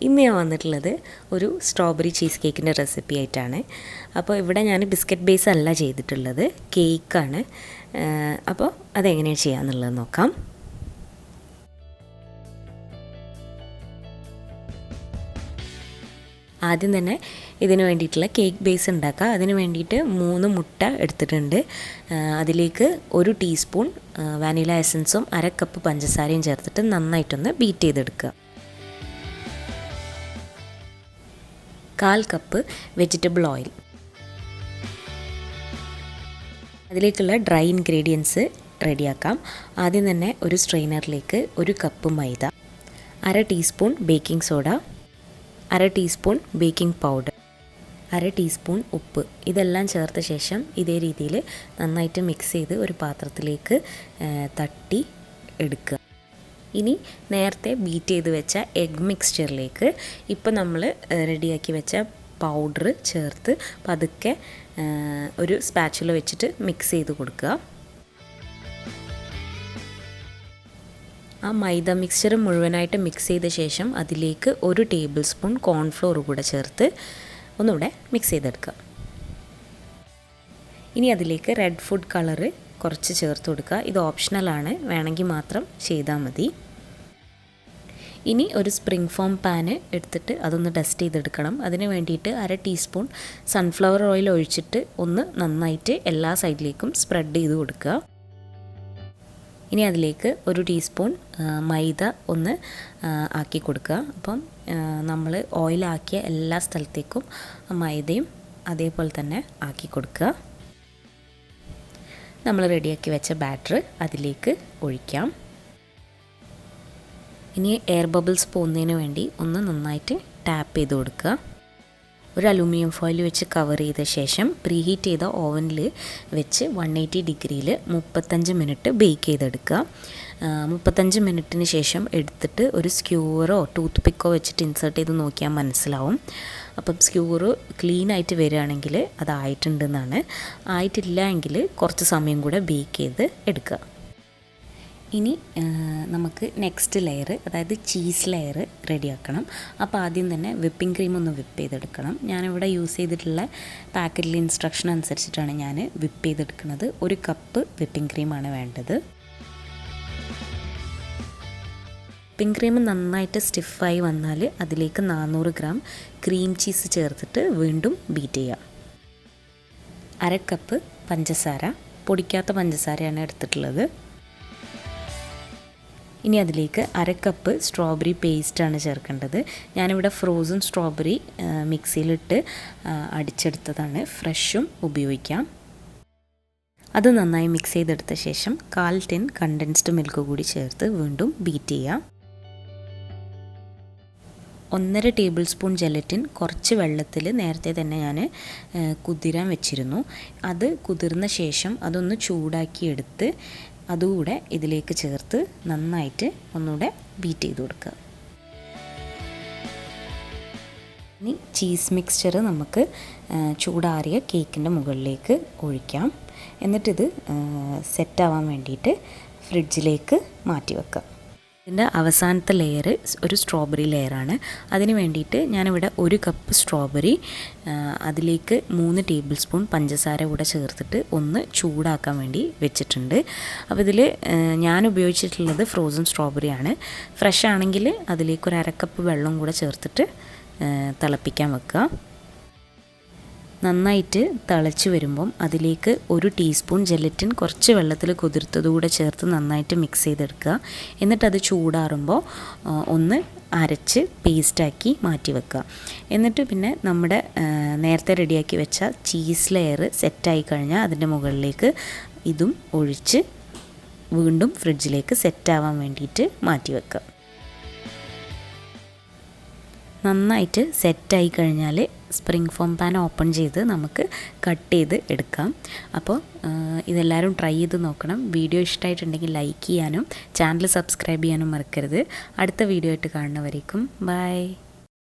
ഇന്ന് ഞാൻ വന്നിട്ടുള്ളത് ഒരു സ്ട്രോബെറി ചീസ് കേക്കിൻ്റെ റെസിപ്പി ആയിട്ടാണ്. അപ്പോൾ ഇവിടെ ഞാൻ ബിസ്ക്കറ്റ് ബേസ് അല്ല ചെയ്തിട്ടുള്ളത്, കേക്കാണ്. അപ്പോൾ അതെങ്ങനെയാണ് ചെയ്യാമെന്നുള്ളത് നോക്കാം. ആദ്യം തന്നെ ഇതിന് വേണ്ടിയിട്ടുള്ള കേക്ക് ബേസ് ഉണ്ടാക്കുക. അതിന് വേണ്ടിയിട്ട് 3 മുട്ട എടുത്തിട്ടുണ്ട്. അതിലേക്ക് 1 ടീസ്പൂൺ വാനില എസൻസും 1/2 കപ്പ് പഞ്ചസാരയും ചേർത്തിട്ട് നന്നായിട്ടൊന്ന് ബീറ്റ് ചെയ്തെടുക്കുക. 1/4 കപ്പ് വെജിറ്റബിൾ ഓയിൽ, അതിലേക്കുള്ള ഡ്രൈ ഇൻഗ്രീഡിയൻസ് റെഡിയാക്കാം. ആദ്യം തന്നെ ഒരു സ്ട്രെയിനറിലേക്ക് 1 കപ്പ് മൈദ, 1/2 teaspoon baking soda, 1/2 teaspoon baking powder, 1/2 teaspoon ഉപ്പ്, ഇതെല്ലാം ചേർത്ത ശേഷം ഇതേ രീതിയിൽ നന്നായിട്ട് മിക്സ് ചെയ്ത് ഒരു പാത്രത്തിലേക്ക് തട്ടി എടുക്കുക. ഇനി നേരത്തെ ബീറ്റ് ചെയ്ത് വെച്ച എഗ് മിക്സ്ചറിലേക്ക് ഇപ്പോൾ നമ്മൾ റെഡിയാക്കി വെച്ച പൗഡർ ചേർത്ത് പതുക്കെ ഒരു സ്പാച്ചുല വെച്ചിട്ട് മിക്സ് ചെയ്ത് കൊടുക്കുക. ആ മൈദ മിക്സ്ചർ മുഴുവനായിട്ട് മിക്സ് ചെയ്ത ശേഷം അതിലേക്ക് 1 ടേബിൾ സ്പൂൺ കോൺഫ്ലോർ കൂടെ ചേർത്ത് ഒന്നുകൂടെ മിക്സ് ചെയ്തെടുക്കുക. ഇനി അതിലേക്ക് റെഡ് ഫുഡ് കളറ് കുറച്ച് ചേർത്ത് കൊടുക്കുക. ഇത് ഓപ്ഷണലാണ്, വേണമെങ്കിൽ മാത്രം ചെയ്താൽ മതി. ഇനി ഒരു സ്പ്രിംഗ് ഫോം പാന് എടുത്തിട്ട് അതൊന്ന് ഡസ്റ്റ് ചെയ്തെടുക്കണം. അതിന് വേണ്ടിയിട്ട് 1/2 ടീസ്പൂൺ സൺഫ്ലവർ ഓയിൽ ഒഴിച്ചിട്ട് ഒന്ന് നന്നായിട്ട് എല്ലാ സൈഡിലേക്കും സ്പ്രെഡ് ചെയ്ത് കൊടുക്കുക. ഇനി അതിലേക്ക് 1 ടീസ്പൂൺ മൈദ ഒന്ന് ആക്കി കൊടുക്കുക. അപ്പം നമ്മൾ ഓയിലാക്കിയ എല്ലാ സ്ഥലത്തേക്കും മൈദയും അതേപോലെ തന്നെ ആക്കി കൊടുക്കുക. നമ്മൾ റെഡിയാക്കി വെച്ച ബാറ്റർ അതിലേക്ക് ഒഴിക്കാം. ഇനി എയർ ബബിൾസ് പോകുന്നതിന് വേണ്ടി ഒന്ന് നന്നായിട്ട് ടാപ്പ് ചെയ്ത് കൊടുക്കുക. ഒരു അലൂമിനിയം ഫോയിൽ വെച്ച് കവർ ചെയ്ത ശേഷം പ്രീഹീറ്റ് ചെയ്ത ഓവനിൽ വെച്ച് 180 ഡിഗ്രിയിൽ 35 മിനിറ്റ് ബേക്ക് ചെയ്തെടുക്കുക. 35 മിനിറ്റിന് ശേഷം എടുത്തിട്ട് ഒരു സ്ക്യൂവറോ ടൂത്ത് പിക്കോ വെച്ചിട്ട് ഇൻസേർട്ട് ചെയ്ത് നോക്കിയാൽ മനസ്സിലാവും. അപ്പം സ്ക്യൂറ് ക്ലീനായിട്ട് വരികയാണെങ്കിൽ അതായിട്ടുണ്ടെന്നാണ്. ആയിട്ടില്ല എങ്കിൽ കുറച്ച് സമയം കൂടെ ബേക്ക് ചെയ്ത് എടുക്കുക. ഇനി നമുക്ക് നെക്സ്റ്റ് ലെയർ, അതായത് ചീസ് ലെയർ റെഡിയാക്കണം. അപ്പോൾ ആദ്യം തന്നെ വിപ്പിംഗ് ക്രീം ഒന്ന് വിപ്പ് ചെയ്തെടുക്കണം. ഞാനിവിടെ യൂസ് ചെയ്തിട്ടുള്ള പാക്കറ്റിലെ ഇൻസ്ട്രക്ഷൻ അനുസരിച്ചിട്ടാണ് ഞാൻ വിപ്പ് ചെയ്തെടുക്കുന്നത്. 1 കപ്പ് വിപ്പിംഗ് ക്രീമാണ് വേണ്ടത്. വിപ്പിംഗ് ക്രീം നന്നായിട്ട് സ്റ്റിഫായി വന്നാൽ അതിലേക്ക് 400 ഗ്രാം ക്രീം ചീസ് ചേർത്തിട്ട് വീണ്ടും ബീറ്റ് ചെയ്യാം. 1/2 കപ്പ് പഞ്ചസാര, പൊടിക്കാത്ത പഞ്ചസാരയാണ് എടുത്തിട്ടുള്ളത്. ഇനി അതിലേക്ക് 1/2 കപ്പ് സ്ട്രോബെറി പേസ്റ്റാണ് ചേർക്കേണ്ടത്. ഞാനിവിടെ ഫ്രോസൺ സ്ട്രോബെറി മിക്സിയിലിട്ട് അടിച്ചെടുത്തതാണ്, ഫ്രഷും ഉപയോഗിക്കാം. അത് നന്നായി മിക്സ് ചെയ്തെടുത്ത ശേഷം 1/4 ടിൻ കണ്ടൻസ്ഡ് മിൽക്ക് കൂടി ചേർത്ത് വീണ്ടും ബീറ്റ് ചെയ്യാം. 1.5 ടേബിൾ സ്പൂൺ ജെലറ്റിൻ കുറച്ച് വെള്ളത്തിൽ നേരത്തെ തന്നെ ഞാൻ കുതിരാൻ വെച്ചിരുന്നു. അത് കുതിർന്ന ശേഷം അതൊന്ന് ചൂടാക്കി എടുത്ത് അതുകൂടെ ഇതിലേക്ക് ചേർത്ത് നന്നായിട്ട് ഒന്നുകൂടെ ബീറ്റ് ചെയ്ത് കൊടുക്കുക. ഇനി ചീസ് മിക്സ്ചർ നമുക്ക് ചൂടാറിയ കേക്കിൻ്റെ മുകളിലേക്ക് ഒഴിക്കാം. എന്നിട്ടിത് സെറ്റാവാൻ വേണ്ടിയിട്ട് ഫ്രിഡ്ജിലേക്ക് മാറ്റി വെക്കാം. ഇതിൻ്റെ അവസാനത്തെ ലെയർ ഒരു സ്ട്രോബെറി ലെയറാണ്. അതിന് വേണ്ടിയിട്ട് ഞാനിവിടെ 1 കപ്പ് സ്ട്രോബെറി അതിലേക്ക് 3 ടേബിൾ സ്പൂൺ പഞ്ചസാര കൂടെ ചേർത്തിട്ട് ഒന്ന് ചൂടാക്കാൻ വേണ്ടി വെച്ചിട്ടുണ്ട്. അപ്പോൾ ഇതിൽ ഞാൻ ഉപയോഗിച്ചിട്ടുള്ളത് ഫ്രോസൺ സ്ട്രോബെറിയാണ്. ഫ്രഷ് ആണെങ്കിൽ അതിലേക്ക് 1/2 കപ്പ് വെള്ളം കൂടെ ചേർത്തിട്ട് തിളപ്പിക്കാൻ വെക്കുക. നന്നായിട്ട് തിളച്ച് വരുമ്പം അതിലേക്ക് 1 ടീസ്പൂൺ ജെലറ്റിൻ കുറച്ച് വെള്ളത്തിൽ കുതിർത്തതുകൂടെ ചേർത്ത് നന്നായിട്ട് മിക്സ് ചെയ്തെടുക്കുക. എന്നിട്ടത് ചൂടാറുമ്പോൾ ഒന്ന് അരച്ച് പേസ്റ്റാക്കി മാറ്റി വെക്കുക. എന്നിട്ട് പിന്നെ നമ്മുടെ നേരത്തെ റെഡിയാക്കി വെച്ച ചീസ് ലെയർ സെറ്റായി കഴിഞ്ഞാൽ അതിൻ്റെ മുകളിലേക്ക് ഇതും ഒഴിച്ച് വീണ്ടും ഫ്രിഡ്ജിലേക്ക് സെറ്റാവാൻ വേണ്ടിയിട്ട് മാറ്റി വെക്കുക. നന്നായിട്ട് സെറ്റായി കഴിഞ്ഞാൽ സ്പ്രിംഗ് ഫോം പാൻ ഓപ്പൺ ചെയ്ത് നമുക്ക് കട്ട് ചെയ്ത് എടുക്കാം. അപ്പോൾ ഇതെല്ലാവരും ട്രൈ ചെയ്ത് നോക്കണം. വീഡിയോ ഇഷ്ടമായിട്ടുണ്ടെങ്കിൽ ലൈക്ക് ചെയ്യാനും ചാനൽ സബ്സ്ക്രൈബ് ചെയ്യാനും മറക്കരുത്. അടുത്ത വീഡിയോ ആയിട്ട് കാണുന്നവരേക്കും ബൈ.